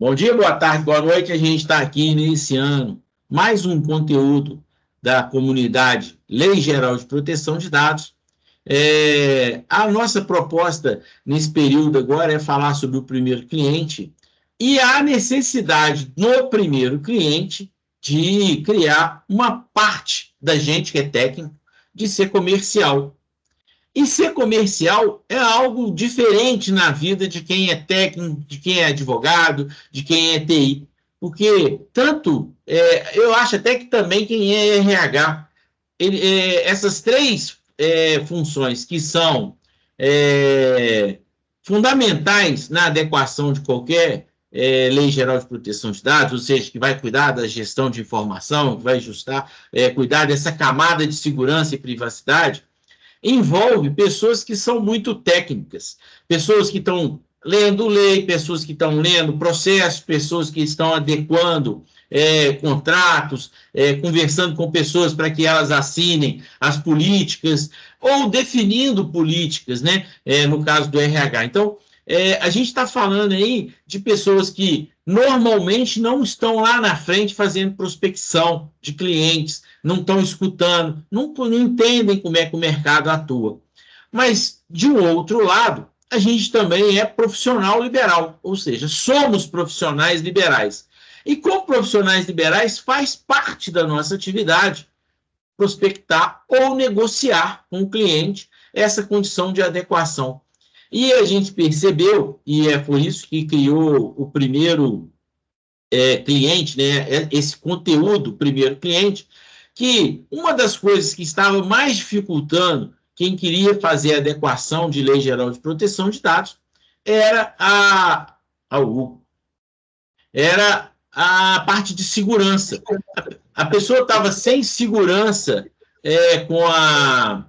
Bom dia, boa tarde, boa noite. A gente está aqui iniciando mais um conteúdo da comunidade Lei Geral de Proteção de Dados. A nossa proposta nesse período agora é falar sobre o primeiro cliente e a necessidade no primeiro cliente de criar uma parte da gente que é técnico de ser comercial. E ser comercial é algo diferente na vida de quem é técnico, de quem é advogado, de quem é TI. Porque eu acho até que também quem é RH, essas três funções que são fundamentais na adequação de qualquer Lei Geral de Proteção de Dados, ou seja, que vai cuidar da gestão de informação, que vai cuidar dessa camada de segurança e privacidade, envolve pessoas que são muito técnicas, pessoas que estão lendo lei, pessoas que estão lendo processos, pessoas que estão adequando contratos, conversando com pessoas para que elas assinem as políticas, ou definindo políticas, né? No caso do RH. Então, a gente está falando aí de pessoas que normalmente não estão lá na frente fazendo prospecção de clientes, não estão escutando, não entendem como é que o mercado atua. Mas, de um outro lado, a gente também é profissional liberal, ou seja, somos profissionais liberais. E como profissionais liberais, faz parte da nossa atividade prospectar ou negociar com o cliente essa condição de adequação. E a gente percebeu, e é por isso que criou o primeiro cliente, né, esse conteúdo, primeiro cliente, que uma das coisas que estava mais dificultando quem queria fazer a adequação de Lei Geral de Proteção de Dados era a parte de segurança. A pessoa estava sem segurança com a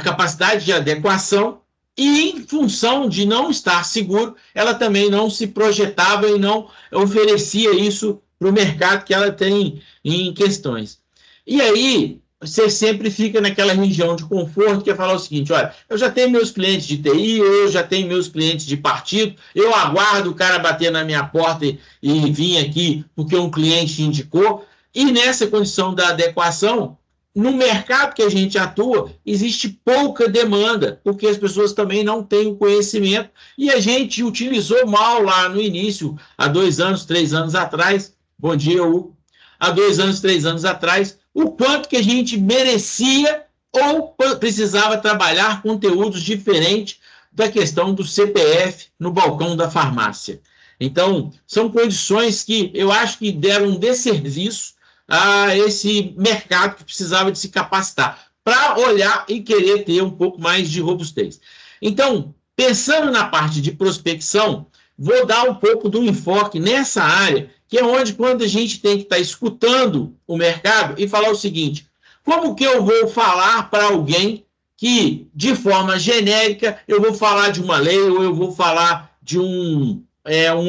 capacidade de adequação e, em função de não estar seguro, ela também não se projetava e não oferecia isso para o mercado que ela tem em questões. E aí, você sempre fica naquela região de conforto, que é falar o seguinte: olha, eu já tenho meus clientes de TI, eu já tenho meus clientes de partido, eu aguardo o cara bater na minha porta e vir aqui porque um cliente indicou, e nessa condição da adequação, no mercado que a gente atua, existe pouca demanda, porque as pessoas também não têm o conhecimento, e a gente utilizou mal lá no início, há 2 anos, 3 anos atrás, bom dia, Hugo, há 2 anos, 3 anos atrás, o quanto que a gente merecia ou precisava trabalhar conteúdos diferentes da questão do CPF no balcão da farmácia. Então, são condições que eu acho que deram um desserviço a esse mercado que precisava de se capacitar, para olhar e querer ter um pouco mais de robustez. Então, pensando na parte de prospecção, vou dar um pouco do enfoque nessa área, que é onde, quando a gente tem que estar escutando o mercado e falar o seguinte: como que eu vou falar para alguém que, de forma genérica, eu vou falar de uma lei ou eu vou falar de um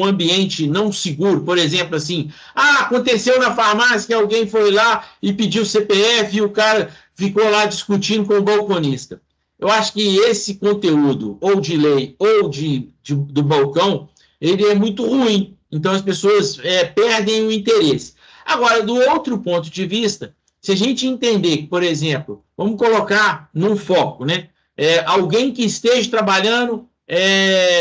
ambiente não seguro, por exemplo, assim, aconteceu na farmácia que alguém foi lá e pediu CPF e o cara ficou lá discutindo com o balconista. Eu acho que esse conteúdo, ou de lei, ou do balcão, ele é muito ruim, então as pessoas perdem o interesse. Agora, do outro ponto de vista, se a gente entender que, por exemplo, vamos colocar num foco, né? Alguém que esteja trabalhando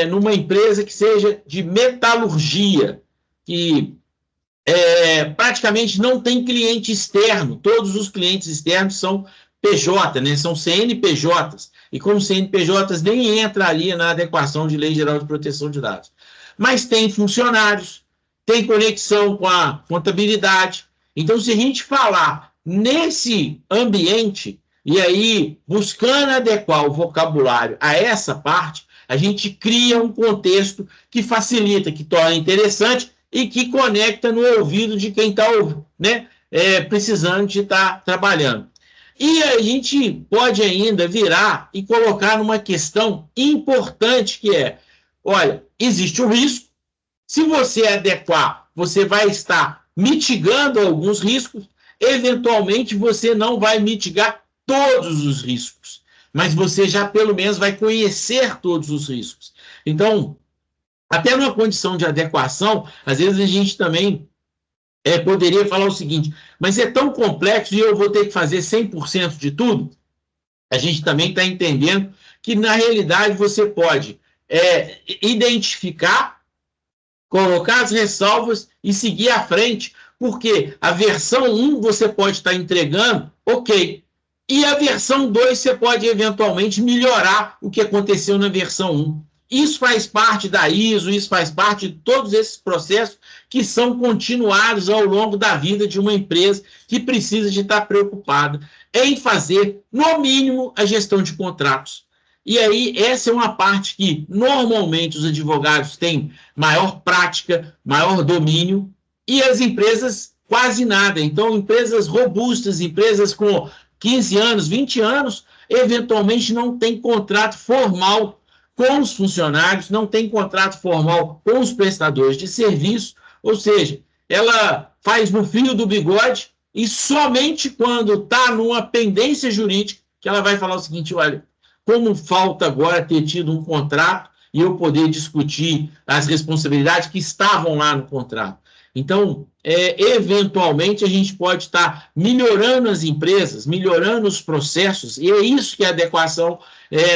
numa empresa que seja de metalurgia, que praticamente não tem cliente externo, todos os clientes externos são PJ, né? São CNPJs, e como CNPJs nem entra ali na adequação de Lei Geral de Proteção de Dados. Mas tem funcionários, tem conexão com a contabilidade. Então, se a gente falar nesse ambiente, e aí buscando adequar o vocabulário a essa parte, a gente cria um contexto que facilita, que torna interessante e que conecta no ouvido de quem está precisando de estar trabalhando. E a gente pode ainda virar e colocar numa questão importante, que é: olha, existe um risco, se você adequar, você vai estar mitigando alguns riscos, eventualmente você não vai mitigar todos os riscos, mas você já pelo menos vai conhecer todos os riscos. Então, Até numa condição de adequação, às vezes a gente também poderia falar o seguinte, mas é tão complexo e eu vou ter que fazer 100% de tudo? A gente também está entendendo que, na realidade, você pode identificar, colocar as ressalvas e seguir à frente, porque a versão 1 você pode estar entregando, ok, e a versão 2 você pode eventualmente melhorar o que aconteceu na versão 1. Isso faz parte da ISO, isso faz parte de todos esses processos que são continuados ao longo da vida de uma empresa que precisa de estar preocupada em fazer, no mínimo, a gestão de contratos. E aí, essa é uma parte que, normalmente, os advogados têm maior prática, maior domínio, e as empresas quase nada. Então, empresas robustas, empresas com 15 anos, 20 anos, eventualmente não têm contrato formal com os funcionários, não tem contrato formal com os prestadores de serviço, ou seja, ela faz no fio do bigode e somente quando está numa pendência jurídica que ela vai falar o seguinte, olha, como falta agora ter tido um contrato e eu poder discutir as responsabilidades que estavam lá no contrato. Então, eventualmente, a gente pode estar melhorando as empresas, melhorando os processos, e é isso que a adequação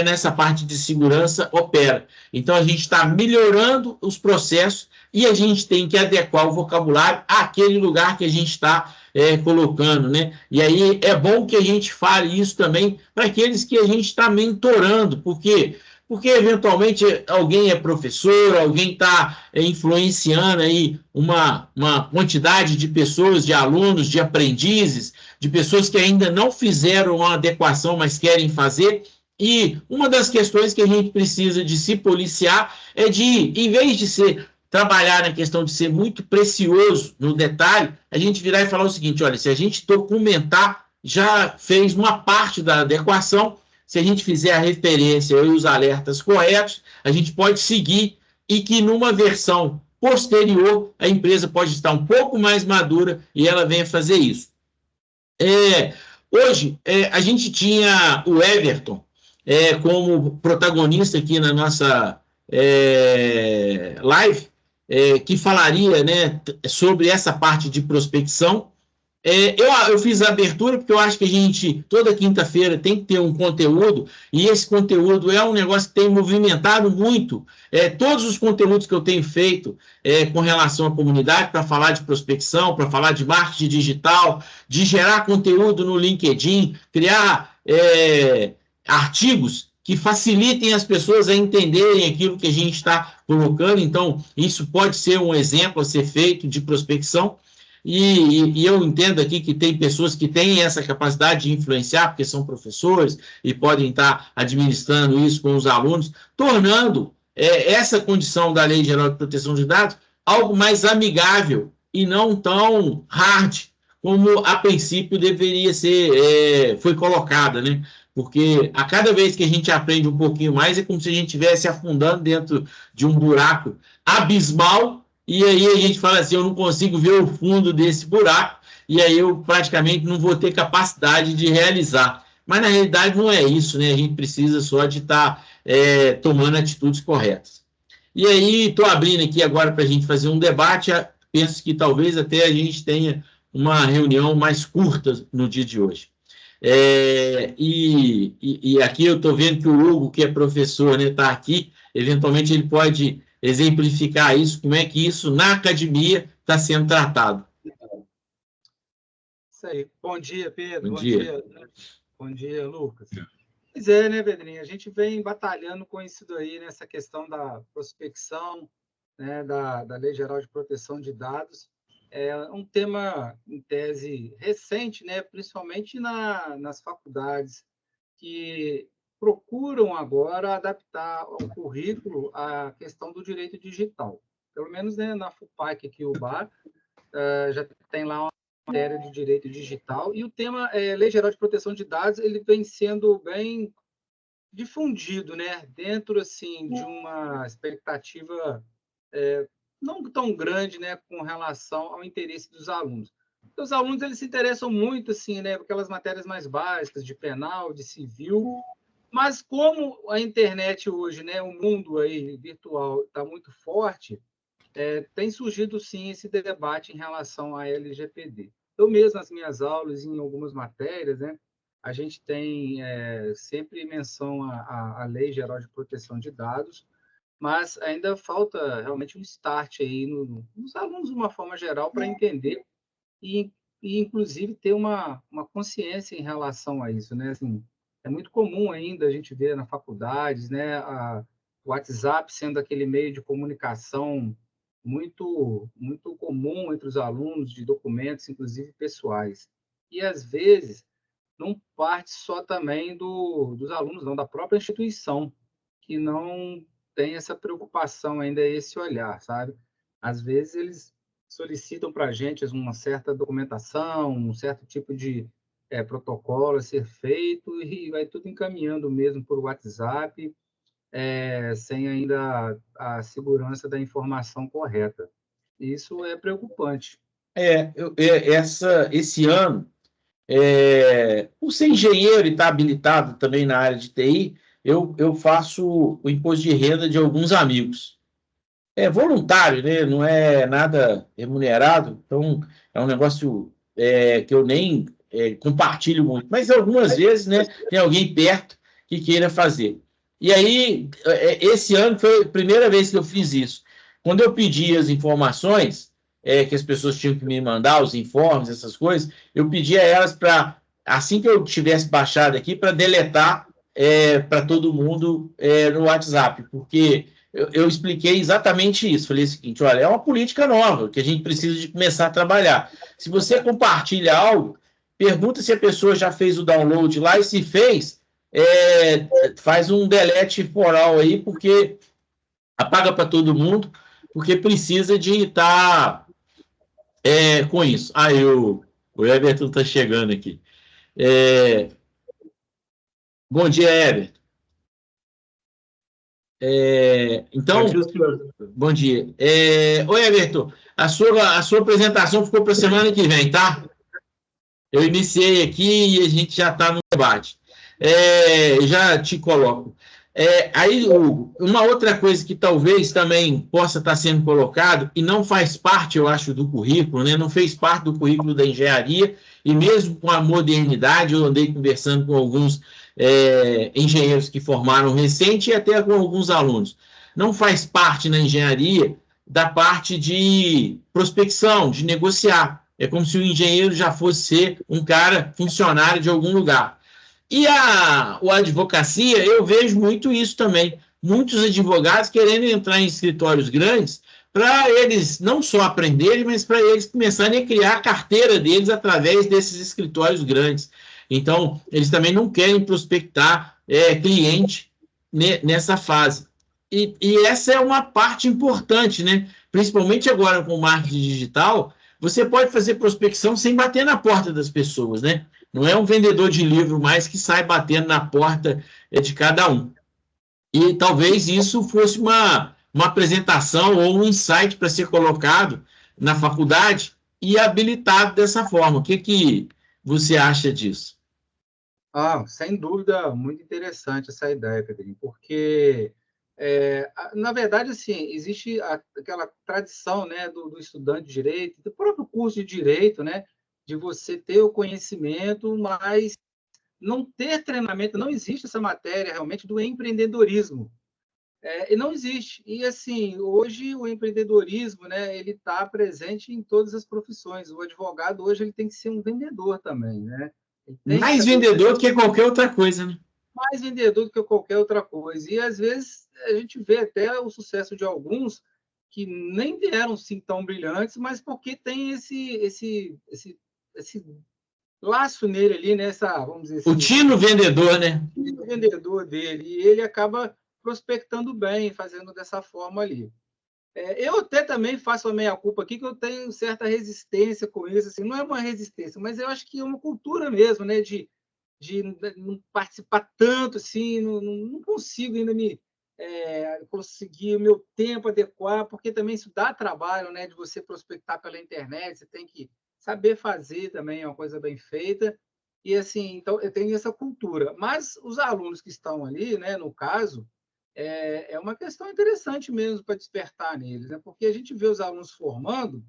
nessa parte de segurança opera. Então, a gente está melhorando os processos e a gente tem que adequar o vocabulário àquele lugar que a gente está colocando, né? E aí é bom que a gente fale isso também para aqueles que a gente está mentorando, porque eventualmente alguém é professor, alguém está influenciando aí uma quantidade de pessoas, de alunos, de aprendizes, de pessoas que ainda não fizeram uma adequação, mas querem fazer. E uma das questões que a gente precisa de se policiar é de, em vez de trabalhar na questão de ser muito precioso no detalhe, a gente virar e falar o seguinte, olha, se a gente documentar, já fez uma parte da adequação, se a gente fizer a referência e os alertas corretos, a gente pode seguir e que numa versão posterior a empresa pode estar um pouco mais madura e ela venha fazer isso. Hoje, a gente tinha o Everton como protagonista aqui na nossa live, que falaria, né, sobre essa parte de prospecção. Eu fiz a abertura porque eu acho que a gente, toda quinta-feira, tem que ter um conteúdo, e esse conteúdo é um negócio que tem movimentado muito todos os conteúdos que eu tenho feito com relação à comunidade, para falar de prospecção, para falar de marketing digital, de gerar conteúdo no LinkedIn, criar artigos que facilitem as pessoas a entenderem aquilo que a gente está colocando. Então, isso pode ser um exemplo a ser feito de prospecção. E eu entendo aqui que tem pessoas que têm essa capacidade de influenciar, porque são professores e podem estar administrando isso com os alunos, tornando essa condição da Lei Geral de Proteção de Dados algo mais amigável e não tão hard como a princípio deveria ser, foi colocada, né? Porque a cada vez que a gente aprende um pouquinho mais, é como se a gente estivesse afundando dentro de um buraco abismal. E aí a gente fala assim, eu não consigo ver o fundo desse buraco, e aí eu praticamente não vou ter capacidade de realizar. Mas na realidade não é isso, né? A gente precisa só de estar tomando atitudes corretas. E aí estou abrindo aqui agora para a gente fazer um debate, penso que talvez até a gente tenha uma reunião mais curta no dia de hoje. E aqui eu estou vendo que o Hugo, que é professor, né, está aqui, eventualmente ele pode exemplificar isso, como é que isso na academia está sendo tratado. Isso aí. Bom dia, Pedro. Bom dia. Bom dia, Lucas. Pois é, né, Pedrinho? A gente vem batalhando com isso daí, nessa questão da prospecção, né, da Lei Geral de Proteção de Dados. É um tema, em tese, recente, né, principalmente nas faculdades, que procuram agora adaptar ao currículo a questão do direito digital. Pelo menos, né, na FUPAC aqui, o BAR, já tem lá uma matéria de direito digital, e o tema Lei Geral de Proteção de Dados, ele vem sendo bem difundido, né, dentro assim de uma expectativa não tão grande, né, com relação ao interesse dos alunos. Os alunos, eles se interessam muito assim, né, por aquelas matérias mais básicas de penal, de civil, Mas como a internet hoje, né, o mundo aí virtual está muito forte, tem surgido sim esse debate em relação à LGPD. Eu mesmo, nas minhas aulas, em algumas matérias, né, a gente tem sempre menção à Lei Geral de Proteção de Dados, mas ainda falta realmente um start aí nos alunos, de uma forma geral, para entender e, inclusive, ter uma consciência em relação a isso, né? Assim, é muito comum ainda a gente ver na faculdades, né, o WhatsApp sendo aquele meio de comunicação muito comum entre os alunos, de documentos, inclusive pessoais. E, às vezes, não parte só também dos alunos, não, da própria instituição, que não tem essa preocupação ainda, esse olhar, sabe? Às vezes eles solicitam para a gente uma certa documentação, um certo tipo de protocolo a ser feito e vai tudo encaminhando mesmo por WhatsApp, sem ainda a segurança da informação correta. Isso é preocupante. Esse ano, por ser engenheiro e estar habilitado também na área de TI, eu faço o imposto de renda de alguns amigos. É voluntário, né? Não é nada remunerado, então é um negócio que eu nem compartilho muito, mas algumas vezes, né, tem alguém perto que queira fazer. E aí, esse ano foi a primeira vez que eu fiz isso. Quando eu pedi as informações, que as pessoas tinham que me mandar, os informes, essas coisas, eu pedi a elas para, assim que eu tivesse baixado aqui, para deletar para todo mundo no WhatsApp, porque eu expliquei exatamente isso. Falei o seguinte: olha, é uma política nova que a gente precisa de começar a trabalhar. Se você compartilha algo, pergunta se a pessoa já fez o download lá e se fez, faz um delete for all aí, porque apaga para todo mundo, porque precisa de estar com isso. Aí o Everton está chegando aqui. Bom dia, Everton. Então, bom dia. Oi, Everton. A sua apresentação ficou para a semana que vem, tá? Eu iniciei aqui e a gente já está no debate. Já te coloco. Aí, Hugo, uma outra coisa que talvez também possa estar sendo colocado, e não faz parte, eu acho, do currículo, né? Não fez parte do currículo da engenharia, e mesmo com a modernidade, eu andei conversando com alguns engenheiros que formaram recente e até com alguns alunos. Não faz parte na engenharia da parte de prospecção, de negociar. É como se o engenheiro já fosse ser um cara funcionário de algum lugar. E a advocacia, eu vejo muito isso também. Muitos advogados querendo entrar em escritórios grandes para eles não só aprenderem, mas para eles começarem a criar a carteira deles através desses escritórios grandes. Então, eles também não querem prospectar cliente nessa fase. E essa é uma parte importante, né? Principalmente agora com o marketing digital, você pode fazer prospecção sem bater na porta das pessoas, né? Não é um vendedor de livro mais que sai batendo na porta de cada um. E talvez isso fosse uma apresentação ou um insight para ser colocado na faculdade e habilitado dessa forma. O que você acha disso? Sem dúvida, muito interessante essa ideia, Pedrinho, porque, na verdade, assim, existe aquela tradição, né, do estudante de direito, do próprio curso de direito, né, de você ter o conhecimento, mas não ter treinamento, não existe essa matéria realmente do empreendedorismo. E não existe. E, assim, hoje o empreendedorismo, né, ele está presente em todas as profissões. O advogado hoje ele tem que ser um vendedor também, né? Ele tem que Mais saber vendedor do que qualquer outra coisa, né? mais vendedor do que qualquer outra coisa. E, às vezes, a gente vê até o sucesso de alguns que nem vieram assim tão brilhantes, mas porque tem esse laço nele ali, né? Vamos dizer O assim, tino vendedor, né? o vendedor dele, e ele acaba prospectando bem, fazendo dessa forma ali. Eu até também faço a meia-culpa aqui, que eu tenho certa resistência com isso, assim, não é uma resistência, mas eu acho que é uma cultura mesmo, né, de não participar tanto, assim, não consigo ainda conseguir o meu tempo adequar, porque também isso dá trabalho, né, de você prospectar pela internet, você tem que saber fazer também, é uma coisa bem feita, E, assim, então, eu tenho essa cultura. Mas os alunos que estão ali, né, no caso, é uma questão interessante mesmo para despertar neles, né? Porque a gente vê os alunos formando,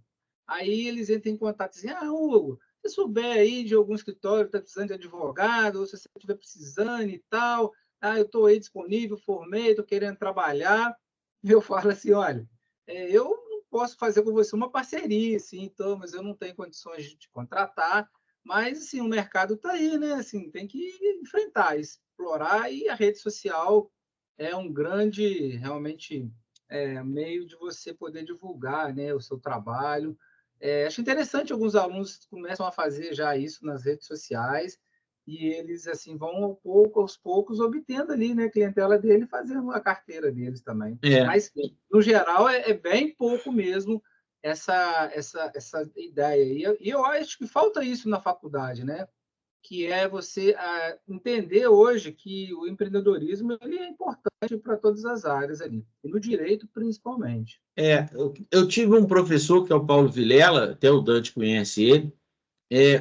aí eles entram em contato e dizem, Hugo, se souber aí de algum escritório que está precisando de advogado, ou se você estiver precisando e tal, eu estou aí disponível, formei, estou querendo trabalhar. Eu falo assim, olha, eu não posso fazer com você uma parceria, assim, então, mas eu não tenho condições de te contratar, mas, assim, o mercado está aí, né? Assim, tem que enfrentar, explorar, e a rede social é um grande, realmente, meio de você poder divulgar, né, o seu trabalho. Acho interessante, alguns alunos começam a fazer já isso nas redes sociais, e eles assim vão aos poucos obtendo ali, né, a clientela dele, fazendo a carteira deles também. É, Mas, no geral, é bem pouco mesmo essa ideia. E eu acho que falta isso na faculdade, né? Que é você entender hoje que o empreendedorismo ele é importante para todas as áreas ali, e no direito principalmente. eu tive um professor que é o Paulo Vilela, até o Dante conhece ele.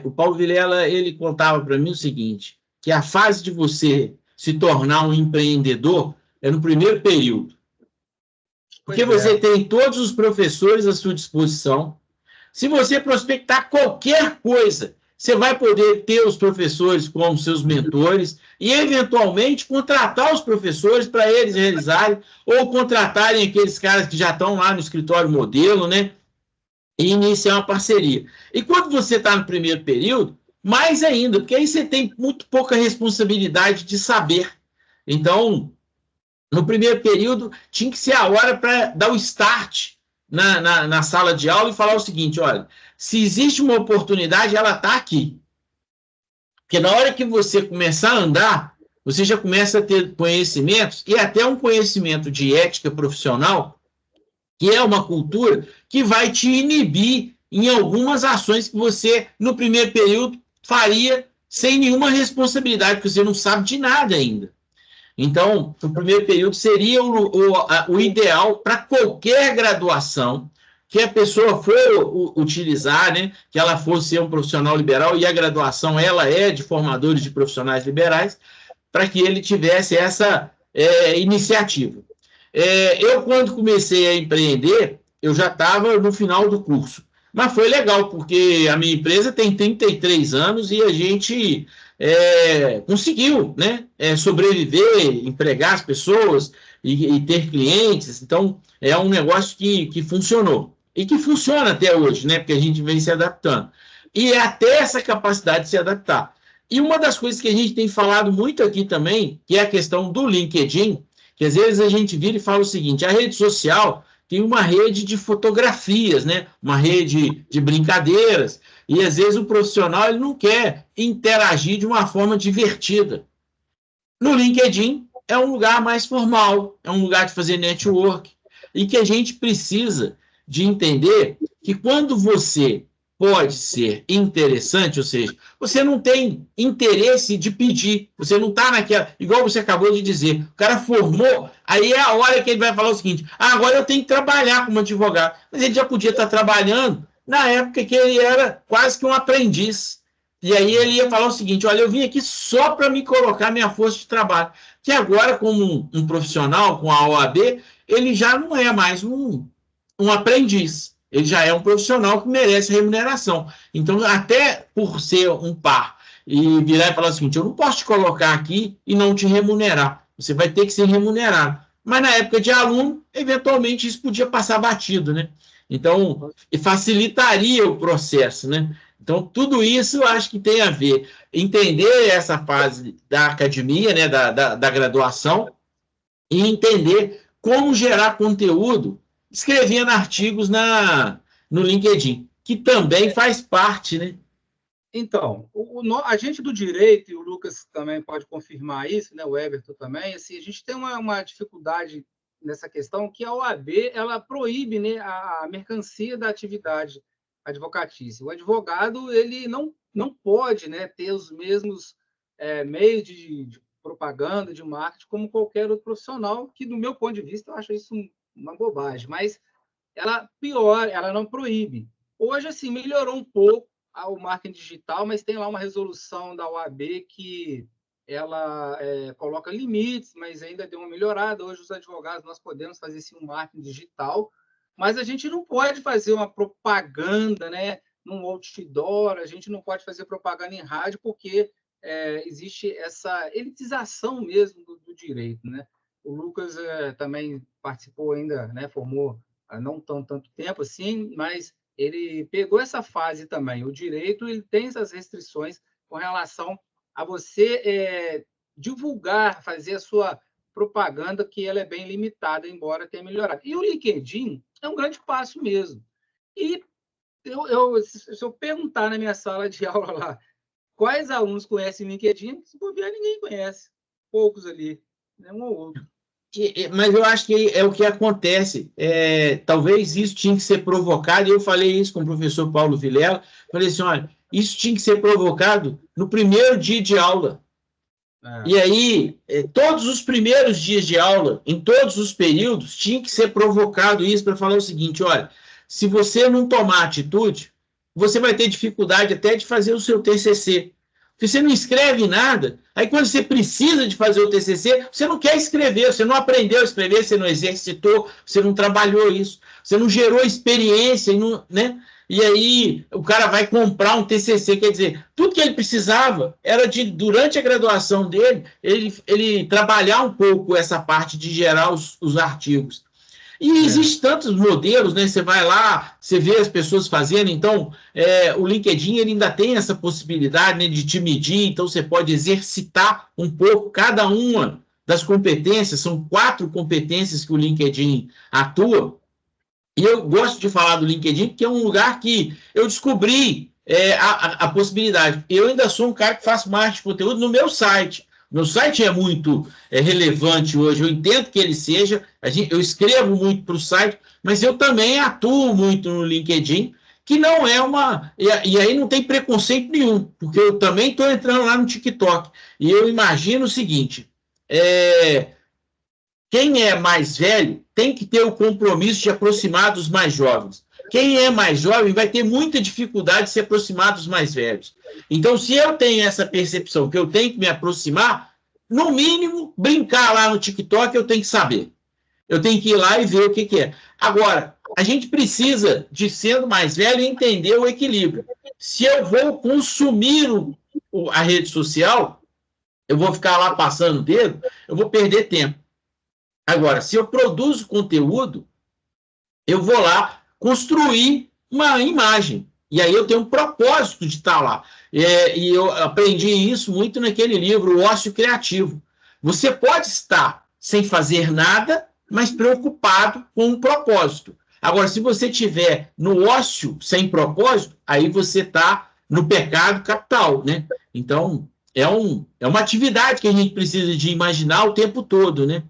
O Paulo Vilela, ele contava para mim o seguinte, que a fase de você se tornar um empreendedor é no primeiro período, porque Pois é, você tem todos os professores à sua disposição. Se você prospectar qualquer coisa, você vai poder ter os professores como seus mentores e, eventualmente, contratar os professores para eles realizarem, ou contratarem aqueles caras que já estão lá no escritório modelo, né? E iniciar uma parceria. E quando você está no primeiro período, mais ainda, porque aí você tem muito pouca responsabilidade de saber. Então, no primeiro período, tinha que ser a hora para dar o start na sala de aula e falar o seguinte: olha, se existe uma oportunidade, ela está aqui. Porque na hora que você começar a andar, você já começa a ter conhecimentos, e até um conhecimento de ética profissional, que é uma cultura que vai te inibir em algumas ações que você, no primeiro período, faria sem nenhuma responsabilidade, porque você não sabe de nada ainda. Então, o primeiro período seria o ideal para qualquer graduação que a pessoa for utilizar, né? Que ela for ser um profissional liberal, e a graduação ela é de formadores de profissionais liberais, para que ele tivesse essa iniciativa. Eu, quando comecei a empreender, eu já estava no final do curso. Mas foi legal, porque a minha empresa tem 33 anos e a gente conseguiu, né, sobreviver, empregar as pessoas e ter clientes. Então, é um negócio que funcionou. E que funciona até hoje, né, porque a gente vem se adaptando. E é até essa capacidade de se adaptar. E uma das coisas que a gente tem falado muito aqui também, que é a questão do LinkedIn, que às vezes a gente vira e fala o seguinte: a rede social tem uma rede de fotografias, né? Uma rede de brincadeiras, e às vezes o profissional ele não quer interagir de uma forma divertida. No LinkedIn é um lugar mais formal, é um lugar de fazer network, e que a gente precisa de entender que quando você pode ser interessante, ou seja, você não tem interesse de pedir, você não está naquela, igual você acabou de dizer, o cara formou, aí é a hora que ele vai falar o seguinte: agora eu tenho que trabalhar como advogado, mas ele já podia estar trabalhando na época que ele era quase que um aprendiz. E aí ele ia falar o seguinte: olha, eu vim aqui só para me colocar minha força de trabalho. Que agora, como um profissional com a OAB, ele já não é mais um aprendiz. Ele já é um profissional que merece remuneração. Então, até por ser um par e virar e falar o seguinte: eu não posso te colocar aqui e não te remunerar. Você vai ter que ser remunerado. Mas na época de aluno, eventualmente isso podia passar batido, né? Então, facilitaria o processo, né? Então, tudo isso eu acho que tem a ver. Entender essa fase da academia, né, da graduação, e entender como gerar conteúdo escrevendo artigos no LinkedIn, que também faz parte, né? Então, a gente do direito, e o Lucas também pode confirmar isso, né? O Everton também, assim, a gente tem uma dificuldade nessa questão, que a OAB ela proíbe, né, a mercancia da atividade advocatícia. O advogado ele não pode, né, ter os mesmos meios de propaganda, de marketing, como qualquer outro profissional, que, do meu ponto de vista, eu acho isso uma bobagem, mas ela pior, ela não proíbe. Hoje, assim, melhorou um pouco ao marketing digital, mas tem lá uma resolução da OAB que ela coloca limites, mas ainda deu uma melhorada. Hoje, os advogados, nós podemos fazer sim um marketing digital, mas a gente não pode fazer uma propaganda, né, num outdoor, a gente não pode fazer propaganda em rádio, porque existe essa elitização mesmo do direito, né? O Lucas também participou ainda, né, formou há não tanto tempo assim, mas ele pegou essa fase também. O direito ele tem essas restrições com relação a você divulgar, fazer a sua propaganda, que ela é bem limitada, embora tenha melhorado. E o LinkedIn é um grande passo mesmo. E se eu perguntar na minha sala de aula lá, quais alunos conhecem o LinkedIn, se bobear, ninguém conhece. Poucos ali, né? Um ou outro. Mas eu acho que é o que acontece. Talvez isso tinha que ser provocado, e eu falei isso com o professor Paulo Vilela, falei assim, olha, isso tinha que ser provocado no primeiro dia de aula. E aí, todos os primeiros dias de aula, em todos os períodos, tinha que ser provocado isso para falar o seguinte, olha, se você não tomar atitude, você vai ter dificuldade até de fazer o seu TCC. Porque você não escreve nada, aí quando você precisa de fazer o TCC, você não quer escrever, você não aprendeu a escrever, você não exercitou, você não trabalhou isso, você não gerou experiência, né? E aí o cara vai comprar um TCC, quer dizer, tudo que ele precisava era durante a graduação dele, ele trabalhar um pouco essa parte de gerar os artigos. E existem tantos modelos, né? Você vai lá, você vê as pessoas fazendo, então o LinkedIn ele ainda tem essa possibilidade, né, de te medir, então você pode exercitar um pouco cada uma das competências, são 4 competências que o LinkedIn atua. E eu gosto de falar do LinkedIn porque é um lugar que eu descobri a possibilidade. Eu ainda sou um cara que faz marketing de conteúdo no meu site. Meu site é muito relevante hoje, eu entendo que ele seja, eu escrevo muito para o site, mas eu também atuo muito no LinkedIn, que não é uma... E aí não tem preconceito nenhum, porque eu também estou entrando lá no TikTok. E eu imagino o seguinte, quem é mais velho tem que ter o compromisso de aproximar dos mais jovens. Quem é mais jovem vai ter muita dificuldade de se aproximar dos mais velhos. Então, se eu tenho essa percepção que eu tenho que me aproximar, no mínimo, brincar lá no TikTok, eu tenho que saber. Eu tenho que ir lá e ver o que é. Agora, a gente precisa, de sendo mais velho, entender o equilíbrio. Se eu vou consumir a rede social, eu vou ficar lá passando o dedo, eu vou perder tempo. Agora, se eu produzo conteúdo, eu vou lá construir uma imagem. E aí eu tenho um propósito de estar lá. E eu aprendi isso muito naquele livro, O Ócio Criativo. Você pode estar sem fazer nada, mas preocupado com um propósito. Agora, se você estiver no ócio sem propósito, aí você está no pecado capital, né? Então, é uma atividade que a gente precisa de imaginar o tempo todo, né?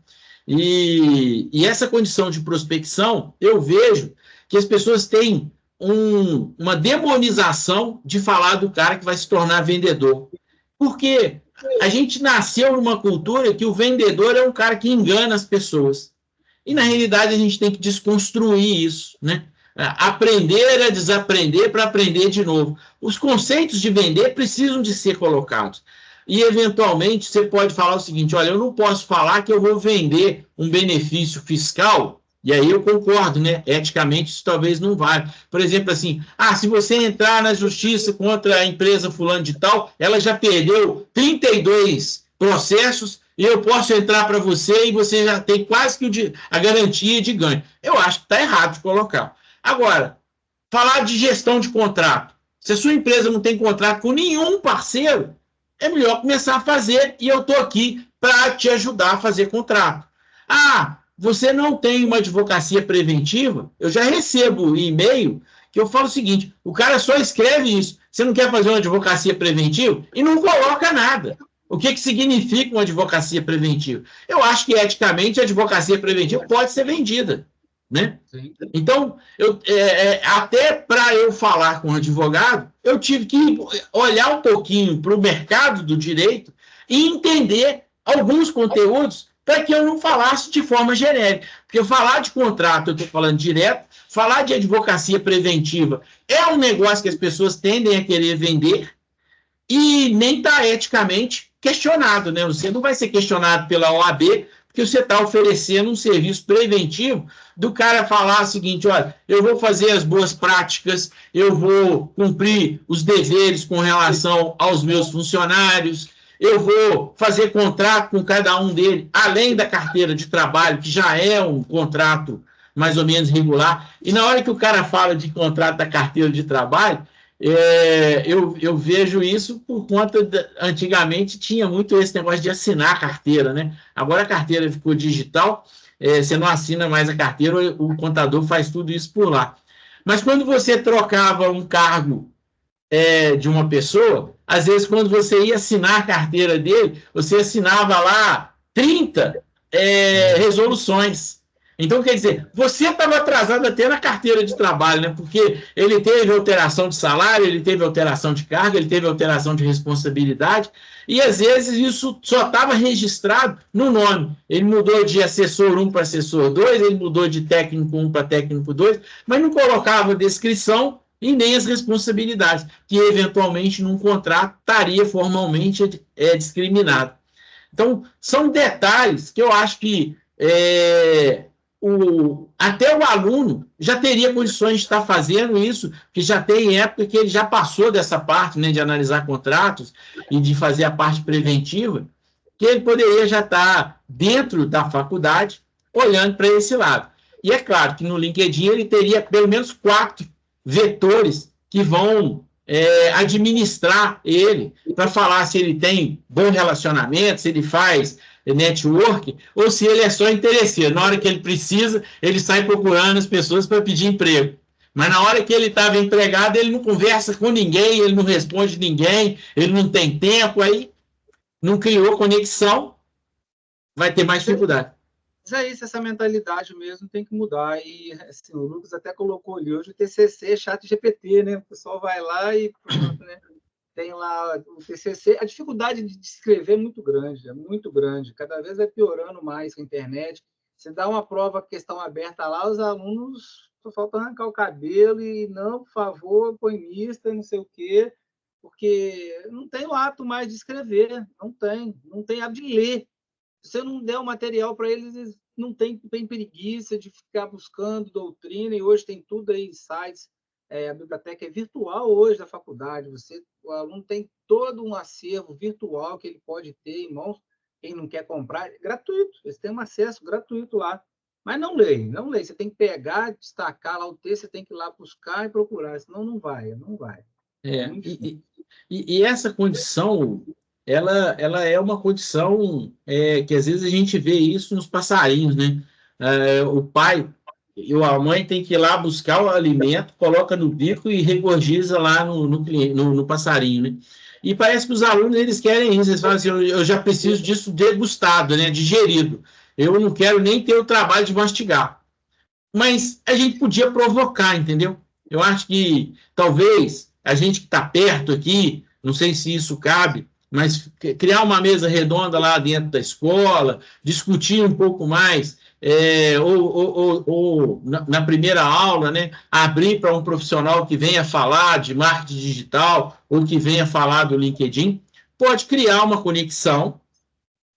E essa condição de prospecção, eu vejo que as pessoas têm uma demonização de falar do cara que vai se tornar vendedor. Porque a gente nasceu numa cultura que o vendedor é um cara que engana as pessoas. E, na realidade, a gente tem que desconstruir isso, né? Aprender a desaprender para aprender de novo. Os conceitos de vender precisam de ser colocados. E, eventualmente, você pode falar o seguinte, olha, eu não posso falar que eu vou vender um benefício fiscal, e aí eu concordo, né? Eticamente, isso talvez não vale. Por exemplo, assim, se você entrar na justiça contra a empresa fulano de tal, ela já perdeu 32 processos, e eu posso entrar para você e você já tem quase que a garantia de ganho. Eu acho que está errado de colocar. Agora, falar de gestão de contrato. Se a sua empresa não tem contrato com nenhum parceiro, é melhor começar a fazer e eu estou aqui para te ajudar a fazer contrato. Você não tem uma advocacia preventiva? Eu já recebo e-mail que eu falo o seguinte, o cara só escreve isso, você não quer fazer uma advocacia preventiva? E não coloca nada. O que significa uma advocacia preventiva? Eu acho que, eticamente, a advocacia preventiva pode ser vendida, né? Então, até para eu falar com um advogado, eu tive que olhar um pouquinho para o mercado do direito e entender alguns conteúdos para que eu não falasse de forma genérica. Porque falar de contrato, eu estou falando direto, falar de advocacia preventiva é um negócio que as pessoas tendem a querer vender e nem está eticamente questionado, né? Você não vai ser questionado pela OAB porque você está oferecendo um serviço preventivo do cara falar o seguinte, olha, eu vou fazer as boas práticas, eu vou cumprir os deveres com relação aos meus funcionários, eu vou fazer contrato com cada um deles, além da carteira de trabalho, que já é um contrato mais ou menos regular, e na hora que o cara fala de contrato da carteira de trabalho, eu vejo isso por conta antigamente tinha muito esse negócio de assinar a carteira, né? Agora a carteira ficou digital, você não assina mais a carteira, o contador faz tudo isso por lá. Mas quando você trocava um cargo de uma pessoa, às vezes quando você ia assinar a carteira dele, você assinava lá 30 resoluções. Então, quer dizer, você estava atrasado até na carteira de trabalho, né? Porque ele teve alteração de salário, ele teve alteração de carga, ele teve alteração de responsabilidade, e às vezes isso só estava registrado no nome. Ele mudou de assessor 1 para assessor 2, ele mudou de técnico 1 para técnico 2, mas não colocava descrição e nem as responsabilidades, que eventualmente num contrato estaria formalmente discriminado. Então, são detalhes que eu acho que até o aluno já teria condições de estar fazendo isso, que já tem época que ele já passou dessa parte, né, de analisar contratos e de fazer a parte preventiva, que ele poderia já estar dentro da faculdade olhando para esse lado. E é claro que no LinkedIn ele teria pelo menos 4 vetores que vão administrar ele, para falar se ele tem bom relacionamento, se ele faz network, ou se ele é só interesseiro. Na hora que ele precisa, ele sai procurando as pessoas para pedir emprego. Mas na hora que ele estava empregado, ele não conversa com ninguém, ele não responde ninguém, ele não tem tempo, aí não criou conexão, vai ter mais dificuldade. Mas é isso, essa mentalidade mesmo tem que mudar. E assim, o Lucas até colocou ali hoje o TCC, chat GPT, né? O pessoal vai lá e pronto, né? Tem lá o TCC. A dificuldade de escrever é muito grande, é muito grande. Cada vez vai piorando mais com a internet. Você dá uma prova, questão aberta lá, os alunos só falta arrancar o cabelo e não, por favor, põe mista, não sei o quê, porque não tem o ato mais de escrever, não tem hábito de ler. Se você não der o material para eles, eles não têm preguiça de ficar buscando doutrina, e hoje tem tudo aí em sites. A biblioteca é virtual hoje da faculdade, o aluno tem todo um acervo virtual que ele pode ter em mãos, quem não quer comprar, é gratuito, eles têm um acesso gratuito lá. Mas não leia, não leia, você tem que pegar, destacar lá o texto, você tem que ir lá buscar e procurar, senão não vai, não vai. E essa condição, ela é uma condição que às vezes a gente vê isso nos passarinhos, né? O pai e a mãe tem que ir lá buscar o alimento, coloca no bico e regurgita lá no passarinho, né? E parece que os alunos, eles querem isso, eles falam assim, eu já preciso disso degustado, né? Digerido. Eu não quero nem ter o trabalho de mastigar. Mas a gente podia provocar, entendeu? Eu acho que talvez a gente que está perto aqui, não sei se isso cabe, mas criar uma mesa redonda lá dentro da escola, discutir um pouco mais, ou na primeira aula, né, abrir para um profissional que venha falar de marketing digital ou que venha falar do LinkedIn, pode criar uma conexão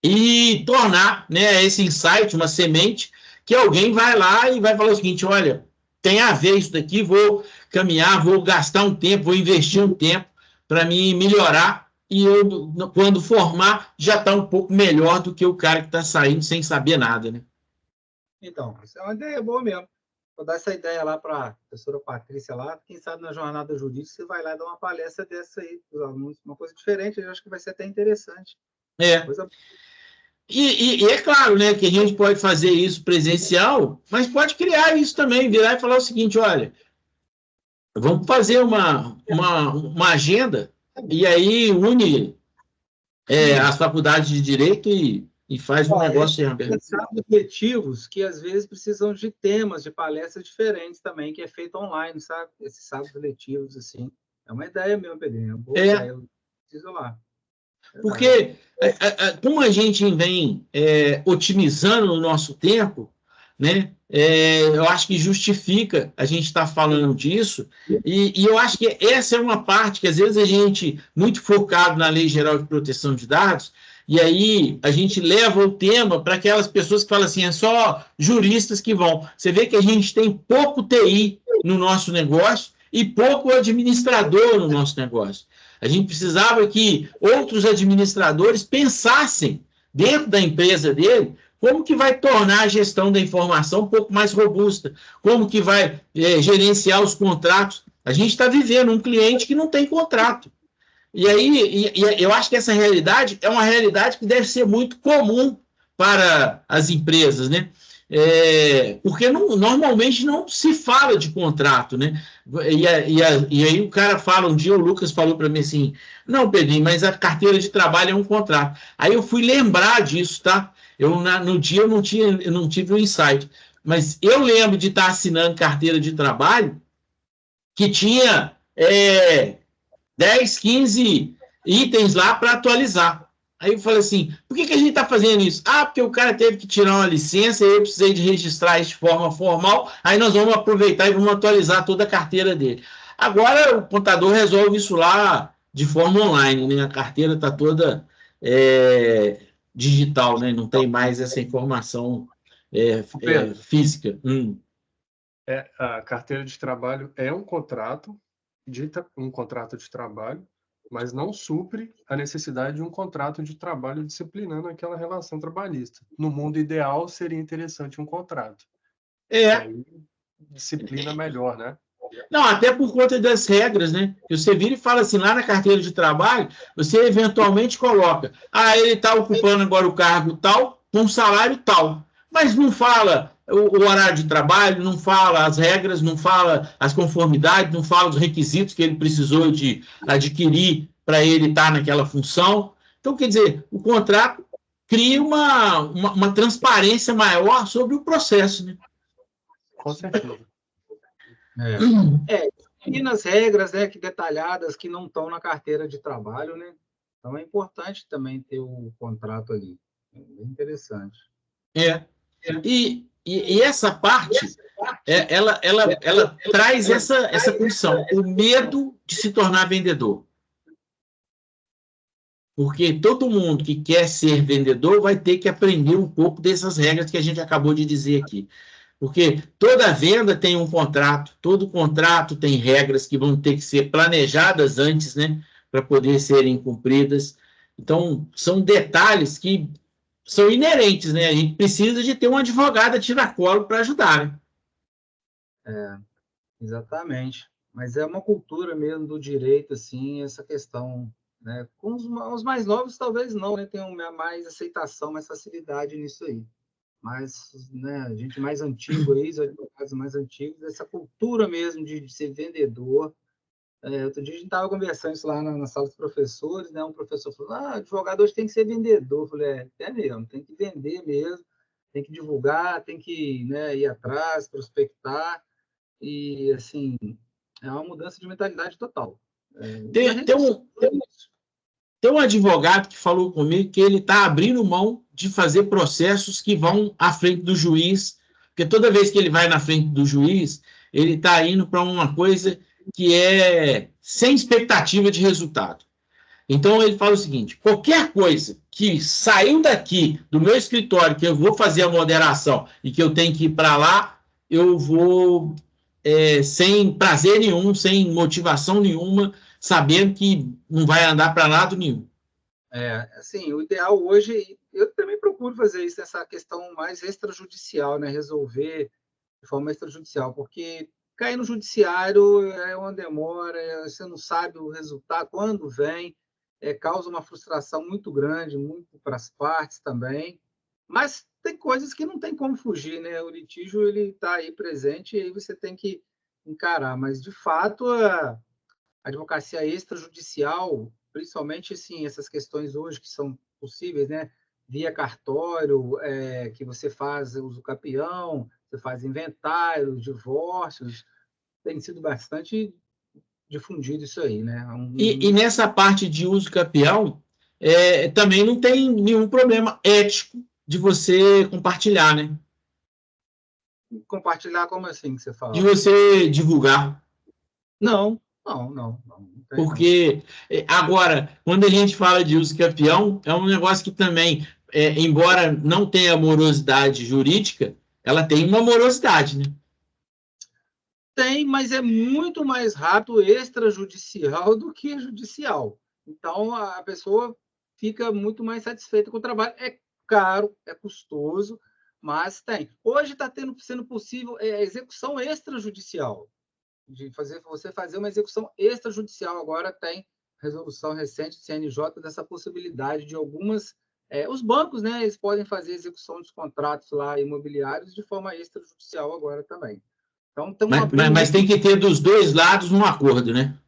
e tornar, né, esse insight uma semente que alguém vai lá e vai falar o seguinte, olha, tem a ver isso daqui, vou caminhar, vou gastar um tempo, vou investir um tempo para me melhorar e eu, quando formar, já está um pouco melhor do que o cara que está saindo sem saber nada, né? Então, isso é uma ideia boa mesmo. Vou dar essa ideia lá para a professora Patrícia lá, quem sabe na jornada jurídica você vai lá dar uma palestra dessa aí para os alunos, uma coisa diferente, eu acho que vai ser até interessante. Coisa... E é claro, né, que a gente pode fazer isso presencial, mas pode criar isso também, virar e falar o seguinte, olha, vamos fazer uma agenda e aí une as faculdades de Direito e faz um negócio... Sábados letivos que, às vezes, precisam de temas, de palestras diferentes também, que é feito online, sabe? Esses sábados letivos, assim. É uma ideia mesmo, Pedrinho. É uma boa ideia. Eu preciso lá. Porque como a gente vem otimizando o nosso tempo, né, eu acho que justifica a gente estar falando disso, e eu acho que essa é uma parte que às vezes a gente, muito focado na Lei Geral de Proteção de Dados, e aí a gente leva o tema para aquelas pessoas que falam assim, é só juristas que vão. Você vê que a gente tem pouco TI no nosso negócio e pouco administrador no nosso negócio. A gente precisava que outros administradores pensassem dentro da empresa dele como que vai tornar a gestão da informação um pouco mais robusta, como que vai gerenciar os contratos. A gente está vivendo um cliente que não tem contrato. E aí, eu acho que essa realidade é uma realidade que deve ser muito comum para as empresas, né? Porque normalmente não se fala de contrato, né? E aí o cara fala, um dia o Lucas falou para mim assim, não, Pedrinho, mas a carteira de trabalho é um contrato. Aí eu fui lembrar disso, tá? No dia eu não tive o insight, mas eu lembro de estar assinando carteira de trabalho que tinha 10, 15 itens lá para atualizar. Aí eu falei assim, por que a gente está fazendo isso? Ah, porque o cara teve que tirar uma licença e eu precisei de registrar isso de forma formal, aí nós vamos aproveitar e vamos atualizar toda a carteira dele. Agora o contador resolve isso lá de forma online, né? A carteira está toda digital, né? Não tem mais essa informação física. A carteira de trabalho é um contrato, um contrato de trabalho, mas não supre a necessidade de um contrato de trabalho disciplinando aquela relação trabalhista. No mundo ideal, seria interessante um contrato. Aí, disciplina melhor, né? Não, até por conta das regras, né? Você vira e fala assim, lá na carteira de trabalho, você eventualmente coloca, ele está ocupando agora o cargo tal, com salário tal. Mas não fala o horário de trabalho, não fala as regras, não fala as conformidades, não fala os requisitos que ele precisou de adquirir para ele estar naquela função. Então, quer dizer, o contrato cria uma transparência maior sobre o processo, né? Com certeza. E nas regras, né, que detalhadas que não estão na carteira de trabalho, né? Então é importante também ter o contrato ali. É bem interessante. E essa parte, ela traz essa condição, o medo de se tornar vendedor. Porque todo mundo que quer ser vendedor vai ter que aprender um pouco dessas regras que a gente acabou de dizer aqui. Porque toda venda tem um contrato, todo contrato tem regras que vão ter que ser planejadas antes, né, para poder serem cumpridas. Então, são detalhes que são inerentes, né? A gente precisa de ter um advogado a tiracolo para ajudar, né? Exatamente. Mas é uma cultura mesmo do direito, assim, essa questão, né? Com os mais novos, talvez não, né? Tenham mais aceitação, mais facilidade nisso aí. Mas, né, a gente mais antigo aí, os advogados mais antigos, essa cultura mesmo de ser vendedor. Outro dia a gente estava conversando isso lá na sala dos professores, né? Um professor falou, advogado hoje tem que ser vendedor. Eu falei, é mesmo, tem que vender mesmo, tem que divulgar, tem que, né, ir atrás, prospectar, e, assim, é uma mudança de mentalidade total. Tem um advogado que falou comigo que ele está abrindo mão de fazer processos que vão à frente do juiz, porque toda vez que ele vai na frente do juiz, ele está indo para uma coisa que é sem expectativa de resultado. Então, ele fala o seguinte, qualquer coisa que saiu daqui do meu escritório, que eu vou fazer a moderação e que eu tenho que ir para lá, eu vou sem prazer nenhum, sem motivação nenhuma, sabendo que não vai andar para lado nenhum. Assim, o ideal hoje, eu também procuro fazer isso, essa questão mais extrajudicial, né? Resolver de forma extrajudicial, porque cair no judiciário é uma demora, você não sabe o resultado, quando vem, causa uma frustração muito grande, muito para as partes também, mas tem coisas que não tem como fugir, né? O litígio ele está aí presente e aí você tem que encarar, mas de fato a advocacia extrajudicial, principalmente assim, essas questões hoje que são possíveis, né? Via cartório, que você faz uso capião, você faz inventário, divórcios, tem sido bastante difundido isso aí, né? E nessa parte de uso capião, também não tem nenhum problema ético de você compartilhar, né? Compartilhar, como assim que você fala? De você divulgar. Não tem, não. Porque, agora, quando a gente fala de uso campeão, é um negócio que também, embora não tenha morosidade jurídica, ela tem uma morosidade, né? Tem, mas é muito mais rápido extrajudicial do que judicial. Então, a pessoa fica muito mais satisfeita com o trabalho. É caro, é custoso, mas tem. Hoje está sendo possível a execução extrajudicial, de você fazer uma execução extrajudicial. Agora tem resolução recente do CNJ dessa possibilidade de algumas... os bancos, né, eles podem fazer execução dos contratos lá imobiliários de forma extrajudicial agora também. Então, Mas tem que ter dos dois lados um acordo, né?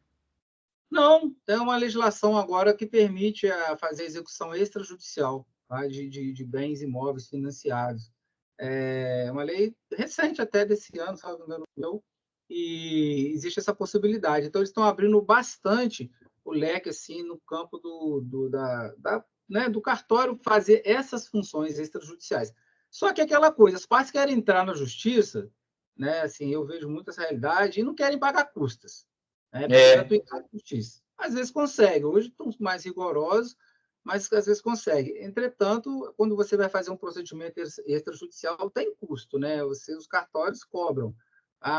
Não, tem uma legislação agora que permite fazer execução extrajudicial, tá, de bens imóveis financiados. É uma lei recente até desse ano, se não me engano, e existe essa possibilidade. Então, eles estão abrindo bastante o leque assim, no campo do cartório fazer essas funções extrajudiciais. Só que aquela coisa, as partes querem entrar na justiça, né? Assim, eu vejo muito essa realidade e não querem pagar custas. Gratuidade e justiça. Às vezes consegue, hoje estão mais rigorosos, mas às vezes consegue. Entretanto, quando você vai fazer um procedimento extrajudicial, tem custo, né? Os cartórios cobram.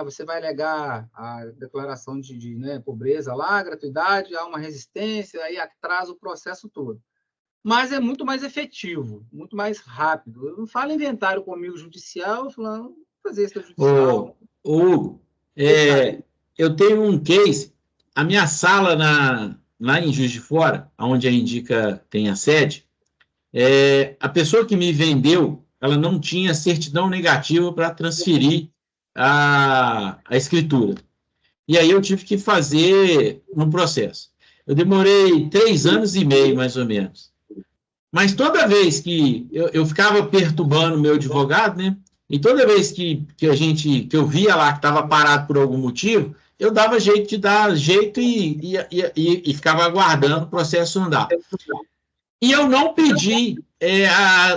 Você vai alegar a declaração de pobreza lá, gratuidade, há uma resistência, aí atrasa o processo todo. Mas é muito mais efetivo, muito mais rápido. Eu não falo inventário comigo judicial, eu falo, fazer extrajudicial. Hugo, eu tenho um case, a minha sala lá em Juiz de Fora, onde a Indica tem a sede, a pessoa que me vendeu, ela não tinha certidão negativa para transferir a escritura. E aí eu tive que fazer um processo. Eu demorei 3 anos e meio, mais ou menos. Mas toda vez que eu ficava perturbando o meu advogado, né? E toda vez que eu via lá que estava parado por algum motivo, eu dava jeito de dar jeito e ficava aguardando o processo andar. E eu não pedi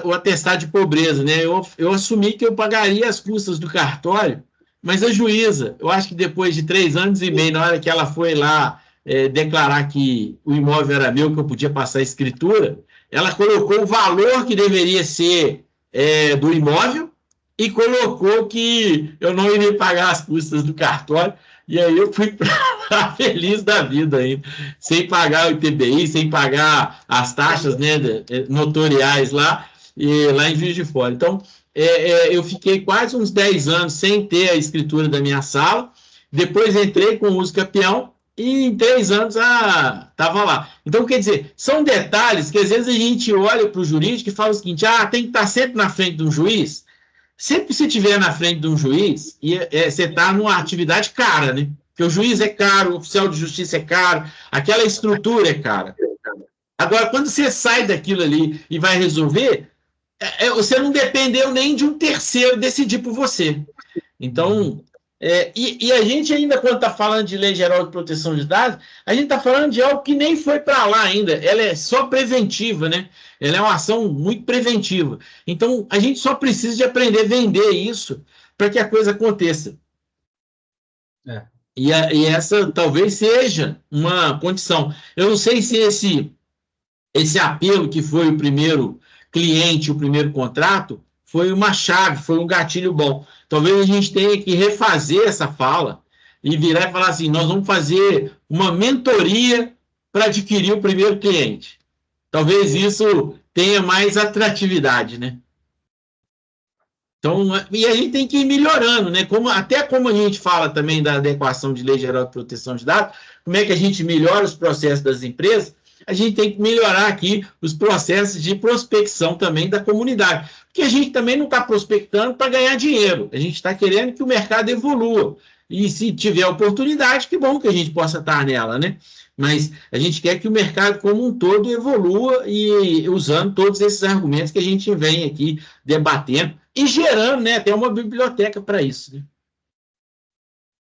o atestado de pobreza, né? Eu assumi que eu pagaria as custas do cartório, mas a juíza, eu acho que depois de 3 anos e meio, na hora que ela foi lá declarar que o imóvel era meu, que eu podia passar a escritura, ela colocou o valor que deveria ser do imóvel e colocou que eu não iria pagar as custas do cartório. E aí eu fui feliz da vida ainda, sem pagar o ITBI, sem pagar as taxas, né, notoriais lá em Juiz de Fora. Então, eu fiquei quase uns 10 anos sem ter a escritura da minha sala, depois entrei com o uso campeão e em 3 anos estava lá. Então, quer dizer, são detalhes que às vezes a gente olha para o jurídico e fala o seguinte, tem que estar sempre na frente de um juiz. Sempre que você estiver na frente de um juiz, você está numa atividade cara, né? Porque o juiz é caro, o oficial de justiça é caro, aquela estrutura é cara. Agora, quando você sai daquilo ali e vai resolver, você não dependeu nem de um terceiro decidir por você. Então, e a gente ainda, quando está falando de Lei Geral de Proteção de Dados, a gente está falando de algo que nem foi para lá ainda. Ela é só preventiva, né? Ela é uma ação muito preventiva. Então, a gente só precisa de aprender a vender isso para que a coisa aconteça. E essa talvez seja uma condição. Eu não sei se esse apelo que foi o primeiro cliente, o primeiro contrato, foi uma chave, foi um gatilho bom. Talvez a gente tenha que refazer essa fala e virar e falar assim, nós vamos fazer uma mentoria para adquirir o primeiro cliente. Talvez isso tenha mais atratividade, né? Então, e a gente tem que ir melhorando, né? Até como a gente fala também da adequação de Lei Geral de Proteção de Dados, como é que a gente melhora os processos das empresas, a gente tem que melhorar aqui os processos de prospecção também da comunidade. Porque a gente também não está prospectando para ganhar dinheiro, a gente está querendo que o mercado evolua. E se tiver oportunidade, que bom que a gente possa estar nela, né? Mas a gente quer que o mercado como um todo evolua e usando todos esses argumentos que a gente vem aqui debatendo e gerando, né, até uma biblioteca para isso. Né?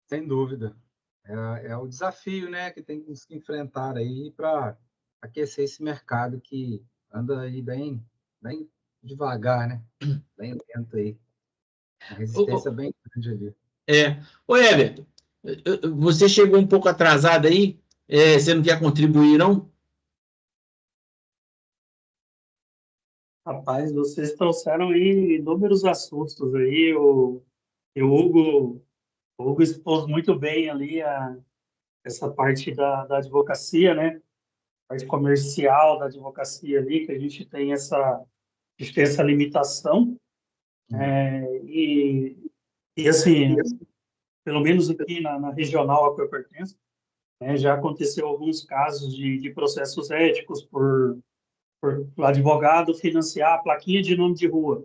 Sem dúvida. É o desafio, né, que tem que se enfrentar aí para aquecer esse mercado que anda aí bem devagar, né? Bem lento aí. Uma resistência bem grande ali. Ô, Everton, você chegou um pouco atrasado aí, você não quer contribuir, não? Rapaz, vocês trouxeram aí inúmeros assuntos aí. O Hugo expôs muito bem ali essa parte da advocacia, né? A parte comercial da advocacia ali, que a gente tem essa limitação. E, e assim, pelo menos aqui na regional a que eu pertenço, né, já aconteceu alguns casos de processos éticos por o advogado financiar a plaquinha de nome de rua.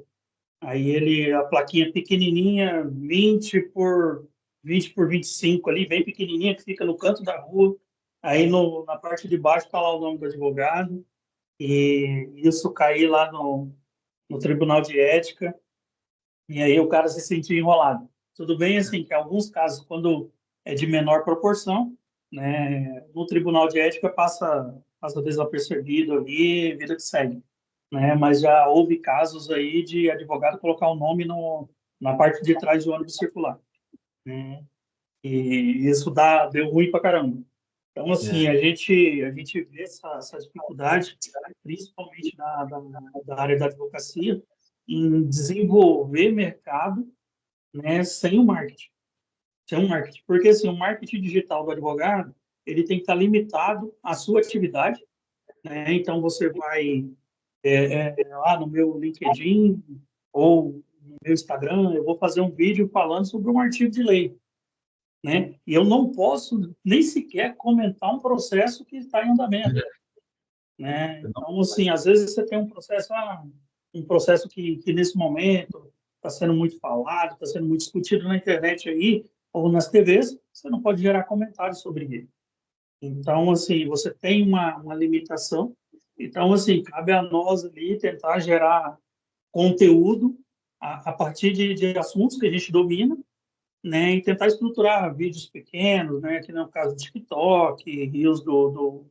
Aí a plaquinha pequenininha, 20 por 25 ali, bem pequenininha, que fica no canto da rua. Aí na parte de baixo está lá o nome do advogado. E isso cair lá no Tribunal de Ética. E aí o cara se sentiu enrolado. Tudo bem, assim, que em alguns casos, quando é de menor proporção, né, no Tribunal de Ética passa desapercebido ali, vida que segue, né? Mas já houve casos aí de advogado colocar o nome na parte de trás do ônibus circular, né? E isso deu ruim pra caramba. Então, assim, a gente vê essa dificuldade, principalmente da área da advocacia, em desenvolver mercado, né, sem o marketing. Sem o marketing. Porque, assim, o marketing digital do advogado, ele tem que estar limitado à sua atividade, né? Então, você vai lá no meu LinkedIn ou no meu Instagram, eu vou fazer um vídeo falando sobre um artigo de lei, né? E eu não posso nem sequer comentar um processo que está em andamento, né? Então, assim, às vezes você tem um processo que nesse momento está sendo muito falado, está sendo muito discutido na internet aí, ou nas TVs, você não pode gerar comentários sobre ele. Então, assim, você tem uma limitação. Então, assim, cabe a nós ali tentar gerar conteúdo a partir de assuntos que a gente domina, né, e tentar estruturar vídeos pequenos, né, que no caso do TikTok, reels do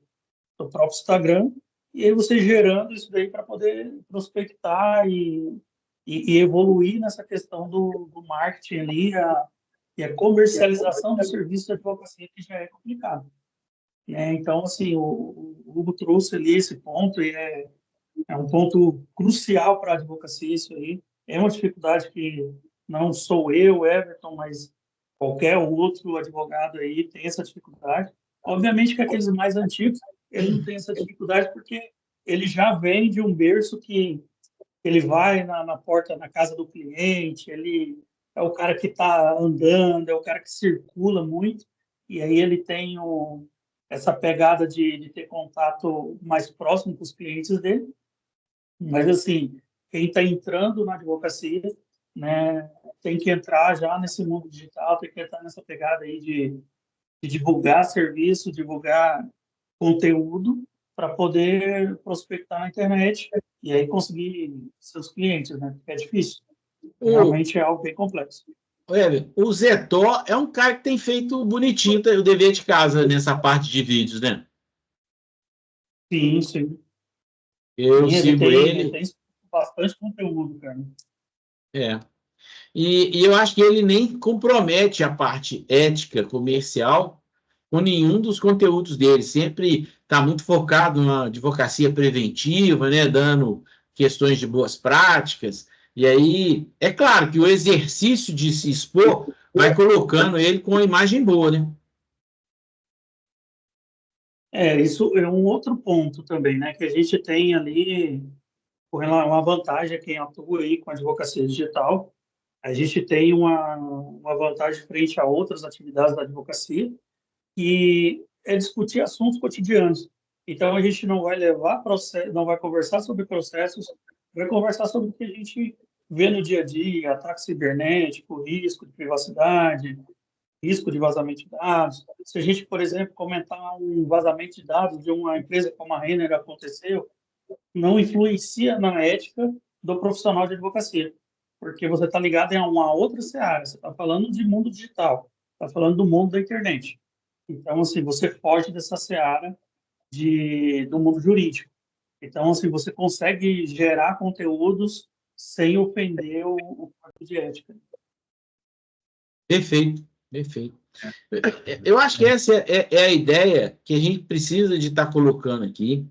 próprio Instagram, e aí você gerando isso daí para poder prospectar e evoluir nessa questão do marketing ali, e a comercialização do serviço de advocacia, que já é complicado, né? Então, assim, o Hugo trouxe ali esse ponto, e é um ponto crucial para a advocacia isso aí. É uma dificuldade que não sou eu, Everton, mas qualquer outro advogado aí tem essa dificuldade. Obviamente que aqueles mais antigos, ele não tem essa dificuldade porque ele já vem de um berço que ele vai na porta, na casa do cliente, ele é o cara que está andando, é o cara que circula muito, e aí ele tem essa pegada de ter contato mais próximo com os clientes dele. Mas, assim, quem está entrando na advocacia, né, tem que entrar já nesse mundo digital, tem que entrar nessa pegada aí de divulgar serviço, divulgar conteúdo para poder prospectar na internet e aí conseguir seus clientes, né? Porque é difícil. Realmente é algo bem complexo. O Zé Tó é um cara que tem feito bonitinho o dever de casa nessa parte de vídeos, né? Sim, sim. Eu Sim, sigo ele. tem bastante conteúdo, cara. É. E eu acho que ele nem compromete a parte ética comercial com nenhum dos conteúdos dele. Sempre está muito focado na advocacia preventiva, né, dando questões de boas práticas. E aí, é claro que o exercício de se expor vai colocando ele com uma imagem boa, né? Isso é um outro ponto também, né? Que a gente tem ali uma vantagem a quem atua aí com a advocacia digital. A gente tem uma vantagem frente a outras atividades da advocacia, que é discutir assuntos cotidianos. Então, a gente não vai levar processo, não vai conversar sobre processos, vai conversar sobre o que a gente vê no dia a dia, ataque cibernético, risco de privacidade, risco de vazamento de dados. Se a gente, por exemplo, comentar um vazamento de dados de uma empresa como a Renner aconteceu, não influencia na ética do profissional de advocacia, porque você está ligado em uma outra seara, você está falando de mundo digital, está falando do mundo da internet. Então, assim, você foge dessa seara do mundo jurídico. Então, assim, você consegue gerar conteúdos sem ofender o código de ética. Perfeito, perfeito. Eu acho que essa é a ideia que a gente precisa de estar colocando aqui.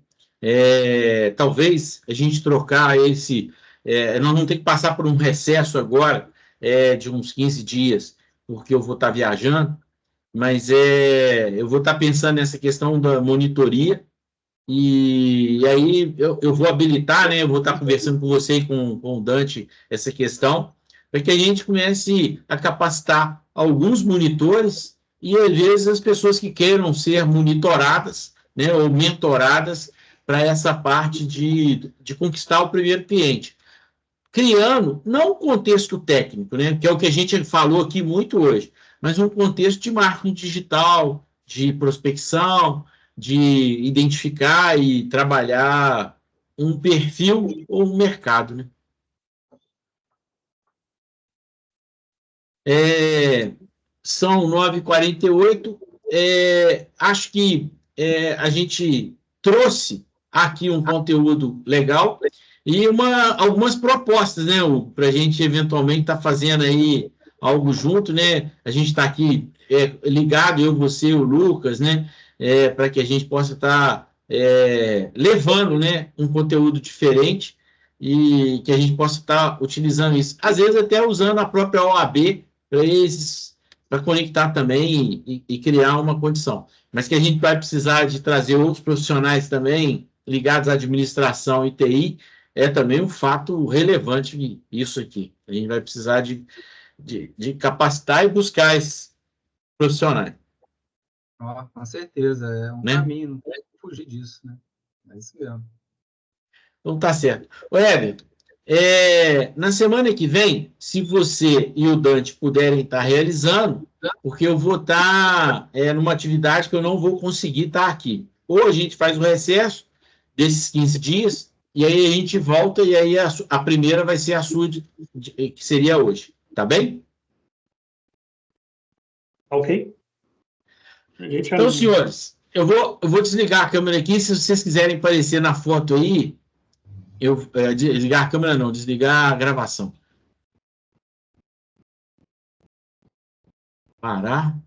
Talvez a gente trocar nós vamos ter que passar por um recesso agora de uns 15 dias, porque eu vou estar viajando, mas eu vou estar pensando nessa questão da monitoria, e aí eu vou habilitar, né? Eu vou estar conversando com você e com o Dante essa questão, para que a gente comece a capacitar alguns monitores e, às vezes, as pessoas que queiram ser monitoradas, né, ou mentoradas para essa parte de conquistar o primeiro cliente. Criando, não um contexto técnico, né, que é o que a gente falou aqui muito hoje, mas um contexto de marketing digital, de prospecção, de identificar e trabalhar um perfil ou um mercado, né? São 9h48. Acho que a gente trouxe aqui um conteúdo legal e algumas propostas, né, para a gente eventualmente estar fazendo aí algo junto, né? A gente está aqui ligado, eu, você, o Lucas, né? Para que a gente possa estar levando, né, um conteúdo diferente e que a gente possa estar utilizando isso. Às vezes até usando a própria OAB para conectar também e criar uma condição. Mas que a gente vai precisar de trazer outros profissionais também ligados à administração e TI, é também um fato relevante isso aqui. A gente vai precisar de capacitar e buscar esses profissionais. Com certeza, é um caminho, não tem que fugir disso, né? É isso mesmo. Então tá certo. Ô, Everton, na semana que vem, se você e o Dante puderem estar realizando, porque eu vou estar numa atividade que eu não vou conseguir estar aqui. Ou a gente faz o recesso desses 15 dias, e aí a gente volta, e aí a primeira vai ser a sua, que seria hoje. Tá bem? Ok. Então, senhores, eu vou desligar a câmera aqui. Se vocês quiserem aparecer na foto aí, desligar a câmera não, desligar a gravação. Parar.